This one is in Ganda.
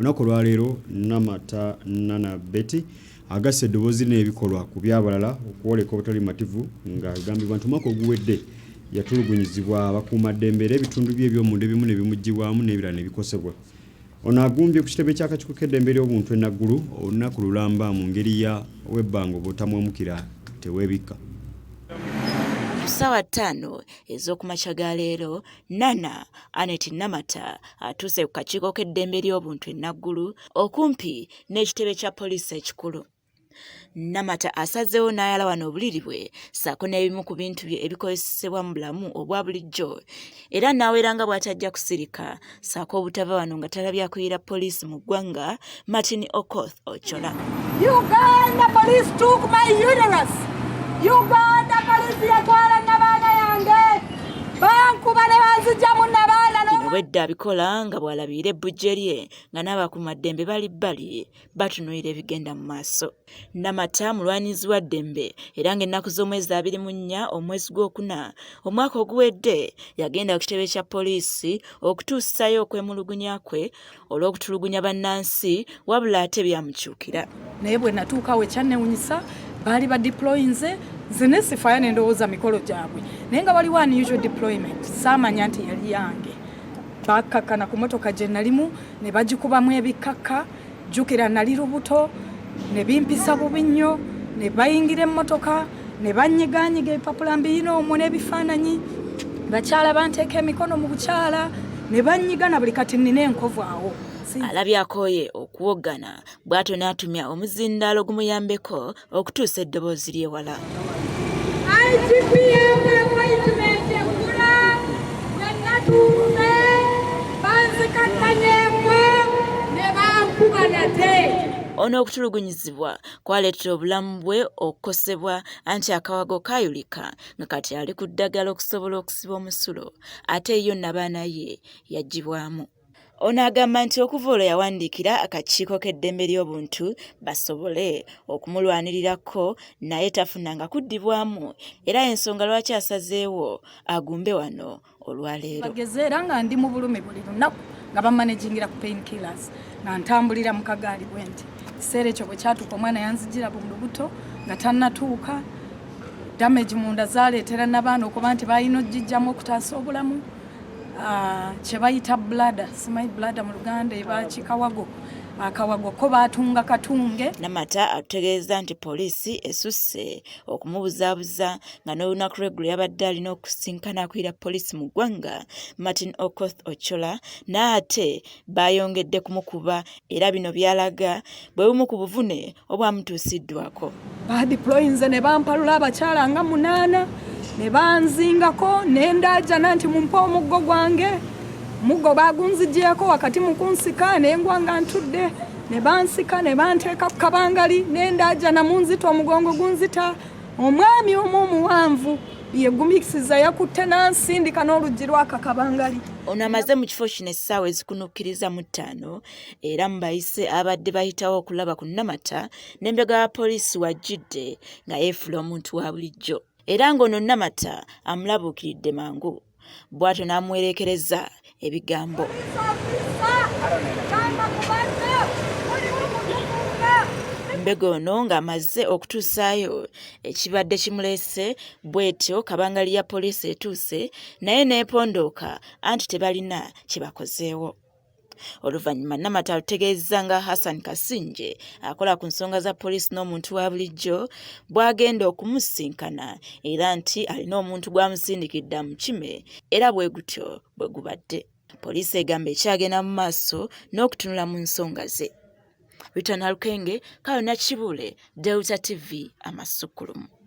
Olunaku lwa leero Namata Nana Betty agasse eddoboozi n'ebikolwa ku byabalala okwoleka obutali mativu ng'agambibwa nti omwaka oguwedde yatulugunyizibwa abakuumaddembe era ebitundu bye eby'omunda ebimu ne bimuggyibwamu n'ebirala ne bikosebwa. Ono agumbye ku kitebe ky'akakiiko k'eddembe ly'obuntu e Nagulu olunaku lulamba mu ngeri ya webbanga obutamuwemukira teweebikka. Ssaawa 5 ez'okumakya ga leero Nana Anet Namata atuuse ku kakiiko k'eddembe ly'obuntu e Nagulu okumpi n'ekitebe kya poliisi ekikulu. Namata asazeewo n'ayala wano obuliri bwe ssaako n'ebimu ku bintu bye ebikozesebwa mu bulamu obwa bulijjo era n'aweera nga bw'atajja kusirika ssaako obutava wano nga talabye akuyira poliisi mu ggwanga Martin Okoth-Ochola. Uganda police took my uterus. Uganda police yatwala n'abaana yange bankuba ne banzija mu n'abaana wedda abikola nga bw'alabiira ebbujje lye nga n'abakuumaddembe bali batunuulira ebigenda mu maaso. Namata mulwanizi wa ddembe era ng'ennaku z'omwezi 24 omwezi gw'okuna omwaka oguwedde yagenda ku kitebe kya poliisi okutuusayo okwemulugunya kwe olw'okutulugunya bannansi wabula ate byamukyukira. naye bwe natuukawo ekyannewunyisa baali badeployinze nze ne sifaayo ne ndowooza mikolo gyabwe naye nga waliwo unusual deployment saamanya nti yali yange. Bakkakkana ku motoka gye nalimu ne bagikubamu ebikakka jjukira nali lubuto ne bimpisa bubi nnyo ne bayingira emmotoka ne bannyigaanyiga ebipapula mbiyina omwo n'ebifaananyi bakyala banteeka emikono mu bukyala ne bannyigana buli kati nnina enkovu awo. Alabye akooye okuwoggana bw'atyo n'atumya omuzindaalo gumuyambeko okutuusa eddoboozi ly'ewala. Ono okutulugunyizibwa kwaleetera obulamu bwe okukosebwa anti akawago kaayulika nga kati ali ku ddagala okusobola okusiba omusulo ate yo n'abaana ye yaggyibwamu. Ono agamba nti okuva olwo yawandiikira akakiiko k'eddembe ly'obuntu basobole okumulwanirirako naye tafunanga kuddibwamu era ensonga lwaki asazeewo agumbe wano olwaleero. Bagezeera nga ndi mu bulumi buli lunaku nga bamanagingira ku painkillers nga ntambulira mu kagaali bwe nti ekiseera ekyo bwe kyatuuka omwana yanzigira mu lubuto nga tannatuuka damage munda zaaleetera n'abaana okuba nti balina ogijjamu okutaasa obulamu. Kye bayita blada simanyi blada mu Luganda eba kikawago akawago ko baatunga katunge. Namata ategeeza nti poliisi esusse okumubuzaabuza nga n'olunaku lw'eggulo yabadde alina okusinkana akwira poliisi mu ggwanga Martin Okoth-Ochola n'ate baayongedde kumukuba era bino byalaga bwe bumu ku buvune obwamutuusiddwako. Badeployinze ne bampalula abakyala nga 8 ne banzingako n'endaajana nti mumpe omuggo gwange. Muggo baagunzigyeko wakati mu kunsika n'engwa nga ntudde ne bansika ne banteeka ku kabangali n'endaajana munzita omugongo gunzita. Omwami omuwanvu yegumikisiza yakutte n'ansindika n'oluggi lw'aka kabangali. Ono amaze mu kifo kino essaawa ezikunukkiriza mu 5 era mu bayise abadde bayitawo okulaba ku Namata n'embega ya poliisi wajjidde nga yeefula omuntu wa bulijjo. Era ng'ono Namata amulabuukiridde mangu bw'atyo n'amuwerekereza ebigambo. Mbega ono ng'amaze okutuusaayo ekibadde kimuleese bw'etyo kabangali ya poliisi etuuse naye n'epondooka anti tebalina kye bakozeewo. Oluvannyuma Namata alutegeeza nga Hassan Kasinje akola ku nsonga za poliisi n'omuntu wa bulijjo bw'agenda okumusinkana era nti alina omuntu gw'amusindikidde mu kime era bwe gutyo bwe gubadde. Poliisi egamba ekyagenda mu maaso n'okutunula mu nsonga ze. Bitana Lukenge, Kayona Kibule, Delta TV Amasukkulumu.